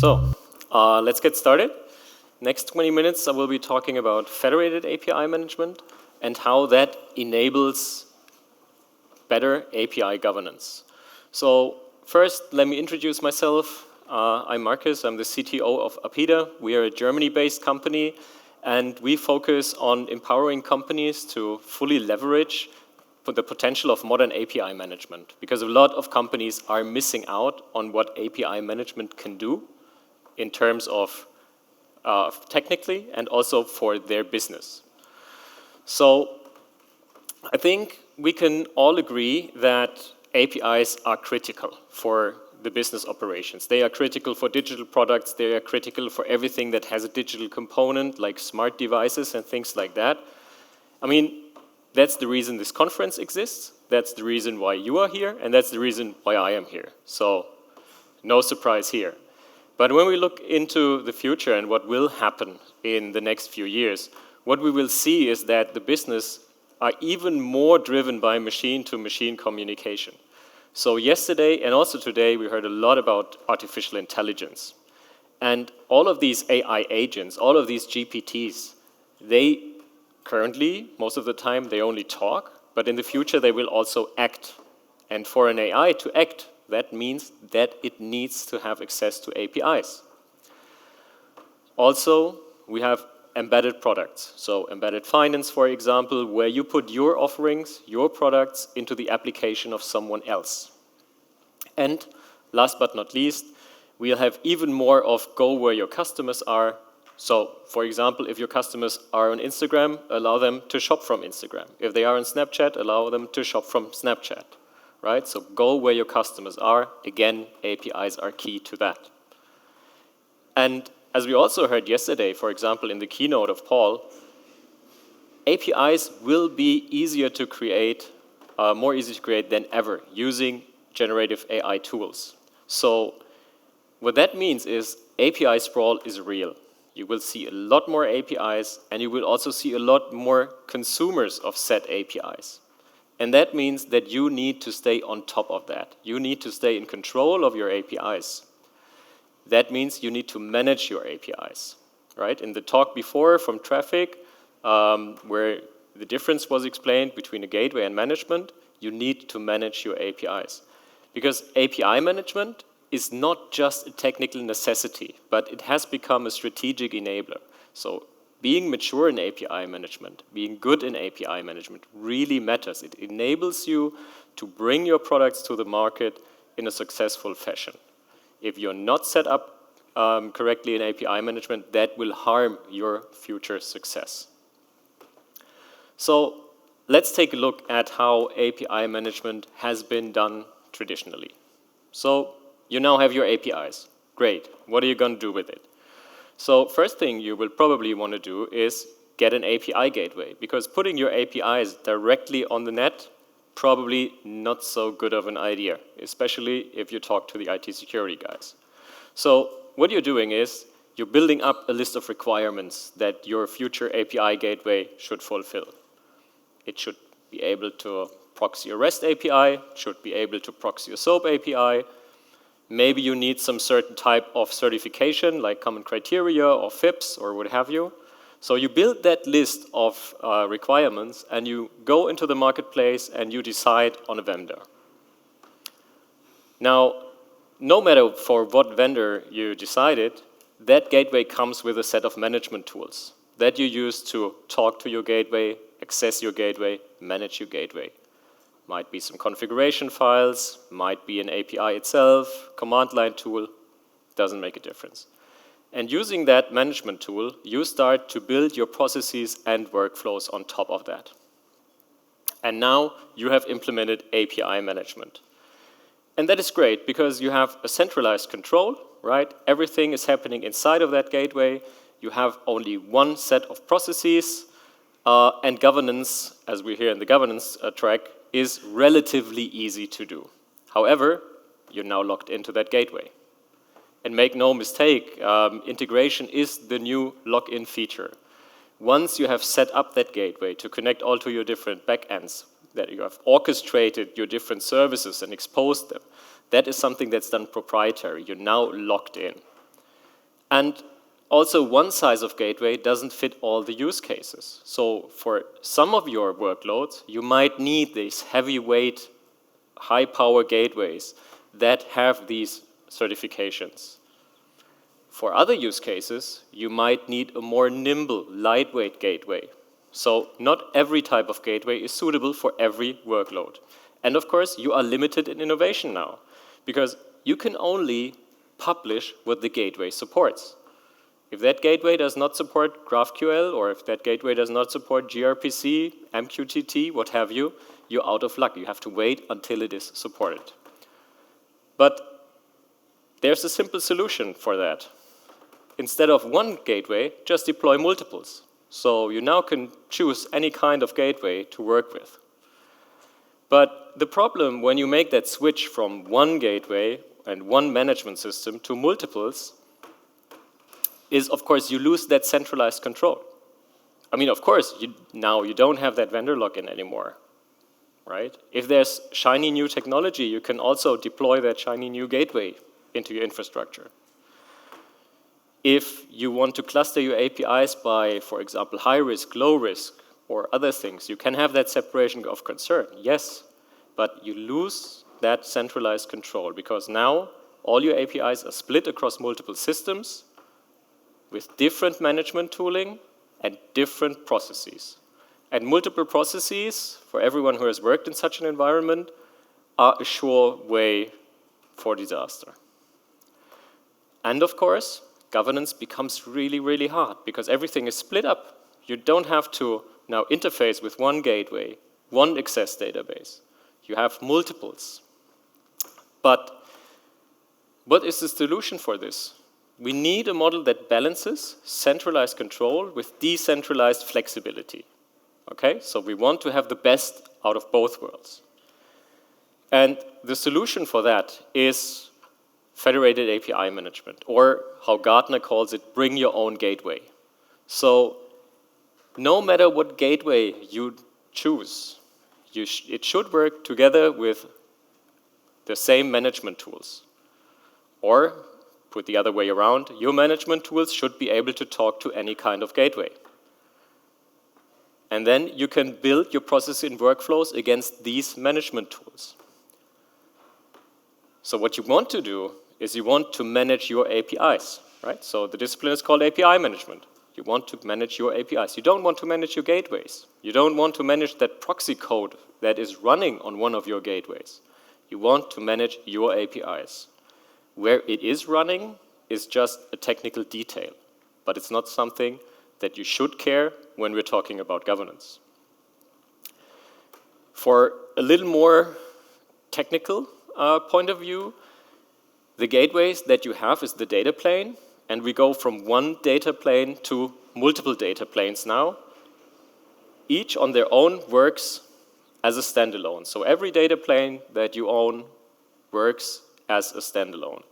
Let's get started. Next 20 minutes, I will be talking about Federated API Management and how that enables better API governance. So first, let me introduce myself. I'm Markus, I'm the CTO of APIIDA. We are a Germany-based company, and we focus on empowering companies to fully leverage the potential of modern API management, because a lot of companies are missing out on what API management can do in terms of technically and also for their business. So I think we can all agree that APIs are critical for the business operations. They are critical for digital products. They are critical for everything that has a digital component, like smart devices and things like that. I mean, that's the reason this conference exists. That's the reason why you are here, and that's the reason why I am here. So no surprise here. But when we look into the future and what will happen in the next few years, what we will see is that the business are even more driven by machine-to-machine communication. So yesterday and also today, we heard a lot about artificial intelligence. And all of these AI agents, all of these GPTs, they currently, most of the time, they only talk, but in the future, they will also act. And for an AI to act, that means that it needs to have access to APIs. Also, we have embedded products. So embedded finance, for example, where you put your offerings, your products into the application of someone else. And last but not least, we'll have even more of go where your customers are. So, for example, if your customers are on Instagram, allow them to shop from Instagram. If they are on Snapchat, allow them to shop from Snapchat. Right? So go where your customers are. Again, APIs are key to that. And as we also heard yesterday, for example, in the keynote of Paul, APIs will be easier to create, more easy to create than ever using generative AI tools. So what that means is API sprawl is real. You will see a lot more APIs, and you will also see a lot more consumers of said APIs. And that means that you need to stay on top of that. You need to stay in control of your APIs. That means you need to manage your APIs, right? In the talk before from traffic, where the difference was explained between a gateway and management, you need to manage your APIs. Because API management is not just a technical necessity, but it has become a strategic enabler. So being mature in API management, being good in API management really matters. It enables you to bring your products to the market in a successful fashion. If you're not set up correctly in API management, that will harm your future success. So let's take a look at how API management has been done traditionally. So you now have your APIs. Great. What are you going to do with it? So first thing you will probably want to do is get an API gateway, because putting your APIs directly on the net, probably not so good of an idea, especially if you talk to the IT security guys. So what you're doing is you're building up a list of requirements that your future API gateway should fulfill. It should be able to proxy a REST API, should be able to proxy a SOAP API. Maybe you need some certain type of certification, like common criteria or FIPS or what have you. So you build that list of requirements, and you go into the marketplace and you decide on a vendor. Now, no matter for what vendor you decided, that gateway comes with a set of management tools that you use to talk to your gateway, access your gateway, manage your gateway. Might be some configuration files, might be an API itself, command line tool, doesn't make a difference. And using that management tool, you start to build your processes and workflows on top of that. And now you have implemented API management. And that is great because you have a centralized control, right? Everything is happening inside of that gateway. You have only one set of processes, and governance, as we hear in the governance track, is relatively easy to do. However, you're now locked into that gateway. And make no mistake, integration is the new lock-in feature. Once you have set up that gateway to connect all to your different backends, that you have orchestrated your different services and exposed them, that is something that's done proprietary. You're now locked in. And also, one size of gateway doesn't fit all the use cases. So for some of your workloads, you might need these heavyweight, high-power gateways that have these certifications. For other use cases, you might need a more nimble, lightweight gateway. So not every type of gateway is suitable for every workload. And of course, you are limited in innovation now, because you can only publish what the gateway supports. If that gateway does not support GraphQL, or if that gateway does not support gRPC, MQTT, what have you, you're out of luck. You have to wait until it is supported. But there's a simple solution for that. Instead of one gateway, just deploy multiples. So you now can choose any kind of gateway to work with. But the problem when you make that switch from one gateway and one management system to multiples is, of course, you lose that centralized control. I mean, of course, now you don't have that vendor lock-in anymore, right? If there's shiny new technology, you can also deploy that shiny new gateway into your infrastructure. If you want to cluster your APIs by, for example, high risk, low risk, or other things, you can have that separation of concern, yes, but you lose that centralized control because now all your APIs are split across multiple systems with different management tooling and different processes. And multiple processes, for everyone who has worked in such an environment, are a sure way for disaster. And of course, governance becomes really, really hard because everything is split up. You don't have to now interface with one gateway, one access database. You have multiples. But what is the solution for this? We need a model that balances centralized control with decentralized flexibility. Okay, so we want to have the best out of both worlds. And the solution for that is Federated API Management, or how Gartner calls it, bring your own gateway. So no matter what gateway you choose, it should work together with the same management tools. Or, put the other way around, your management tools should be able to talk to any kind of gateway. And then you can build your process and workflows against these management tools. So what you want to do is you want to manage your APIs, right? So the discipline is called API management. You want to manage your APIs. You don't want to manage your gateways. You don't want to manage that proxy code that is running on one of your gateways. You want to manage your APIs. Where it is running is just a technical detail, but it's not something that you should care when we're talking about governance. For a little more technical point of view, the gateways that you have is the data plane, and we go from one data plane to multiple data planes now. Each on their own works as a standalone. So every data plane that you own works as a standalone.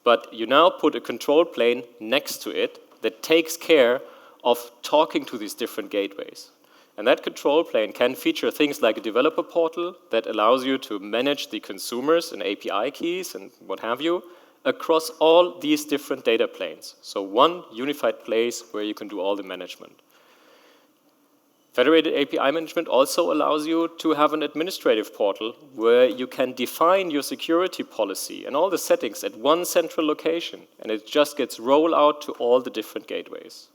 But you now put a control plane next to it that takes care of talking to these different gateways. And that control plane can feature things like a developer portal that allows you to manage the consumers and API keys and what have you across all these different data planes. So one unified place where you can do all the management. Federated API Management also allows you to have an administrative portal where you can define your security policy and all the settings at one central location, and it just gets rolled out to all the different gateways.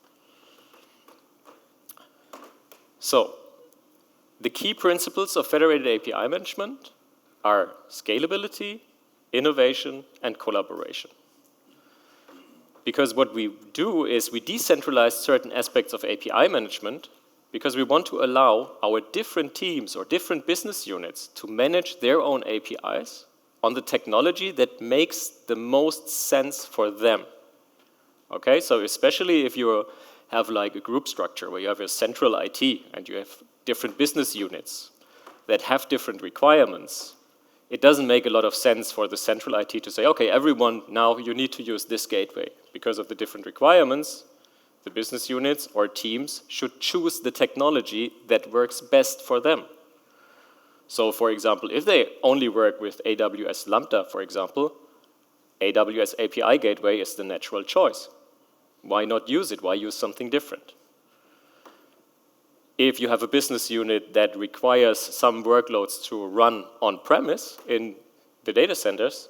So, the key principles of Federated API Management are scalability, innovation, and collaboration. Because what we do is we decentralize certain aspects of API management because we want to allow our different teams or different business units to manage their own APIs on the technology that makes the most sense for them. Okay, so especially if you have like a group structure where you have a central IT and you have different business units that have different requirements, it doesn't make a lot of sense for the central IT to say, okay, everyone, now you need to use this gateway. Because of the different requirements, the business units or teams should choose the technology that works best for them. So, for example, if they only work with AWS Lambda, for example, AWS API Gateway is the natural choice. why not use it? Why use something different? If you have a business unit that requires some workloads to run on-premise in the data centers,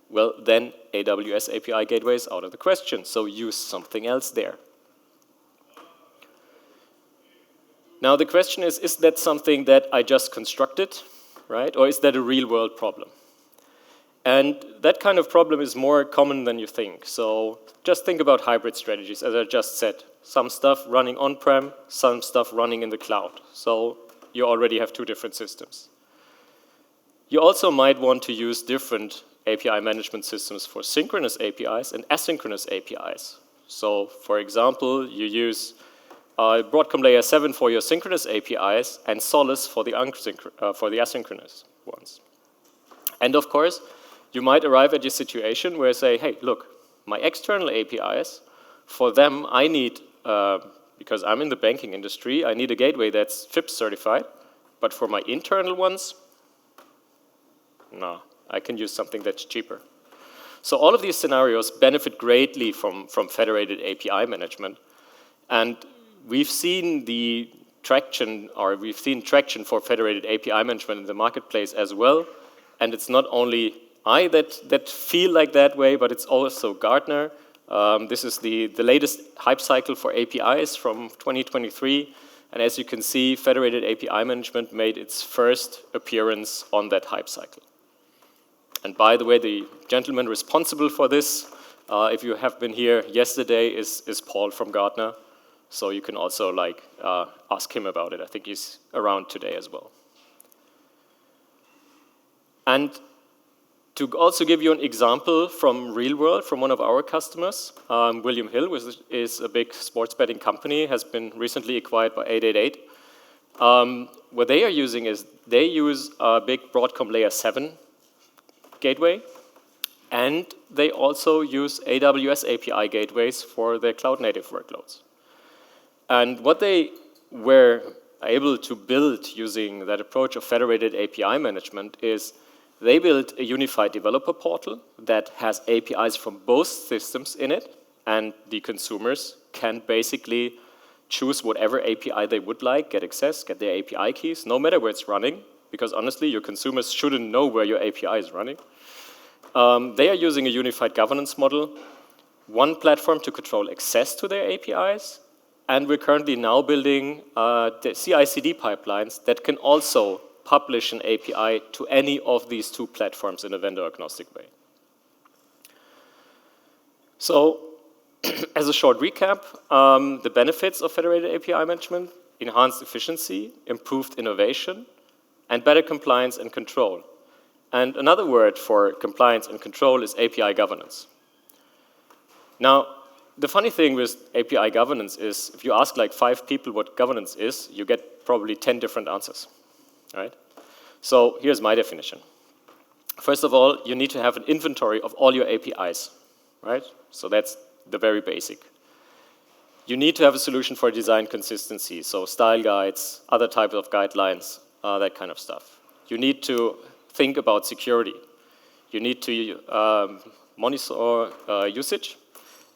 well, then AWS API Gateway is out of the question, so use something else there. Now the question is that something that I just constructed, right? Or is that a real-world problem? And that kind of problem is more common than you think. So just think about hybrid strategies, as I just said. Some stuff running on-prem, some stuff running in the cloud. So you already have two different systems. You also might want to use different API management systems for synchronous APIs and asynchronous APIs. So for example, you use Broadcom Layer 7 for your synchronous APIs and Solace for the asynchronous ones. And of course, you might arrive at your situation where you say, hey, look, my external APIs, for them I need, because I'm in the banking industry, I need a gateway that's FIPS certified, but for my internal ones, no, I can use something that's cheaper. So all of these scenarios benefit greatly from federated API management. And we've seen the traction, or we've seen traction for federated API management in the marketplace as well. And it's not only I that feel like that way, but it's also Gartner. This is the latest hype cycle for APIs from 2023. And as you can see, federated API management made its first appearance on that hype cycle. And by the way, the gentleman responsible for this, if you have been here yesterday, is Paul from Gartner. So you can also ask him about it. I think he's around today as well. And to also give you an example from real world, from one of our customers, William Hill, which is a big sports betting company, has been recently acquired by 888. What they are using is they use a big Broadcom Layer 7 gateway, and they also use AWS API gateways for their cloud-native workloads. And what they were able to build using that approach of federated API management is they built a unified developer portal that has APIs from both systems in it, and the consumers can basically choose whatever API they would like, get access, get their API keys, no matter where it's running, because honestly, your consumers shouldn't know where your API is running. They are using a unified governance model, one platform to control access to their APIs, and we're currently now building the CI/CD pipelines that can also publish an API to any of these two platforms in a vendor-agnostic way. So, as a short recap, the benefits of federated API management: enhanced efficiency, improved innovation, and better compliance and control. And another word for compliance and control is API governance. Now, the funny thing with API governance is, if you ask like 5 people what governance is, you get probably 10 different answers, right? So here's my definition. First of all, you need to have an inventory of all your APIs, right? So that's the very basic. You need to have a solution for design consistency, so style guides, other types of guidelines, that kind of stuff. You need to think about security. You need to monitor usage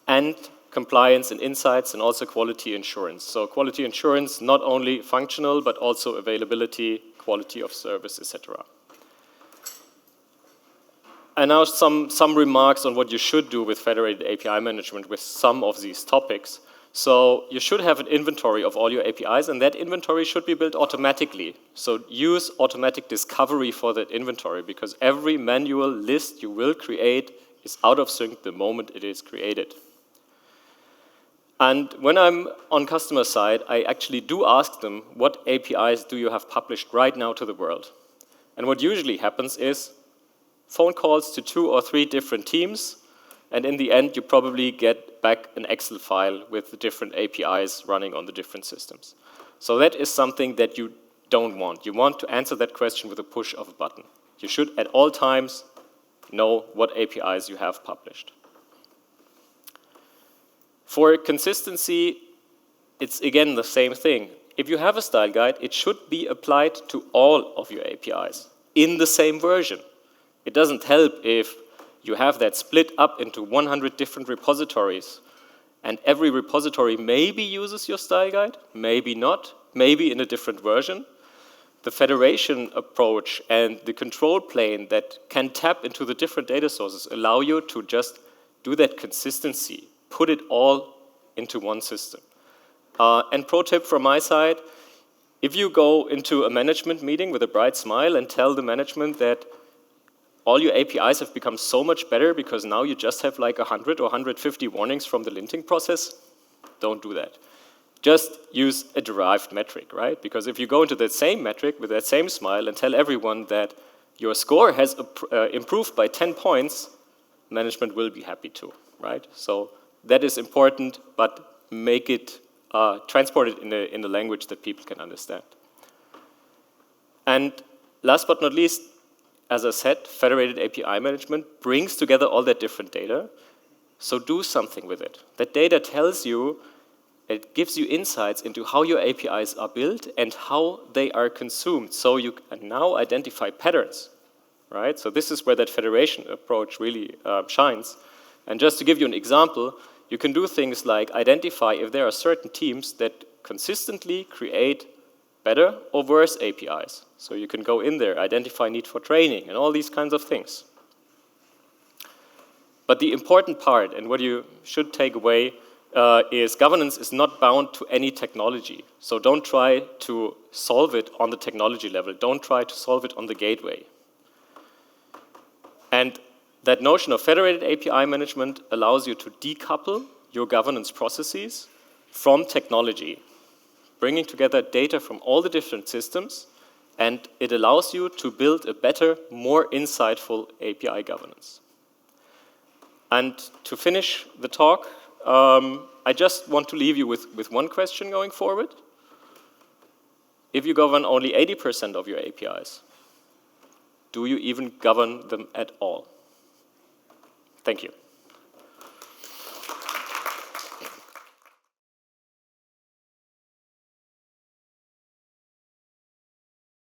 and compliance and insights, and also quality assurance. So quality assurance, not only functional, but also availability, quality of service, etc. And now some remarks on what you should do with federated API management with some of these topics. So you should have an inventory of all your APIs, and that inventory should be built automatically. So use automatic discovery for that inventory, because every manual list you will create is out of sync the moment it is created. And when I'm on customer side, I actually do ask them, what APIs do you have published right now to the world? And what usually happens is phone calls to 2 or 3 different teams, and in the end, you probably get back an Excel file with the different APIs running on the different systems. So that is something that you don't want. You want to answer that question with a push of a button. You should, at all times, know what APIs you have published. For consistency, it's again the same thing. If you have a style guide, it should be applied to all of your APIs in the same version. It doesn't help if you have that split up into 100 different repositories and every repository maybe uses your style guide, maybe not, maybe in a different version. The federation approach and the control plane that can tap into the different data sources allow you to just do that consistency, put it all into one system. And pro tip from my side, if you go into a management meeting with a bright smile and tell the management that all your APIs have become so much better because now you just have like 100 or 150 warnings from the linting process, don't do that. Just use a derived metric, right? Because if you go into that same metric with that same smile and tell everyone that your score has improved by 10 points, management will be happy too, right? So that is important, but make it, transport it in a language that people can understand. And last but not least, as I said, Federated API Management brings together all that different data, so do something with it. That data tells you, it gives you insights into how your APIs are built and how they are consumed, so you can now identify patterns, right? So this is where that federation approach really shines. And just to give you an example, you can do things like identify if there are certain teams that consistently create better or worse APIs. So you can go in there, identify need for training, and all these kinds of things. But the important part, and what you should take away, is governance is not bound to any technology. So don't try to solve it on the technology level. Don't try to solve it on the gateway. And that notion of federated API management allows you to decouple your governance processes from technology, bringing together data from all the different systems, and it allows you to build a better, more insightful API governance. And to finish the talk, I just want to leave you with one question going forward. If you govern only 80% of your APIs, do you even govern them at all? Thank you.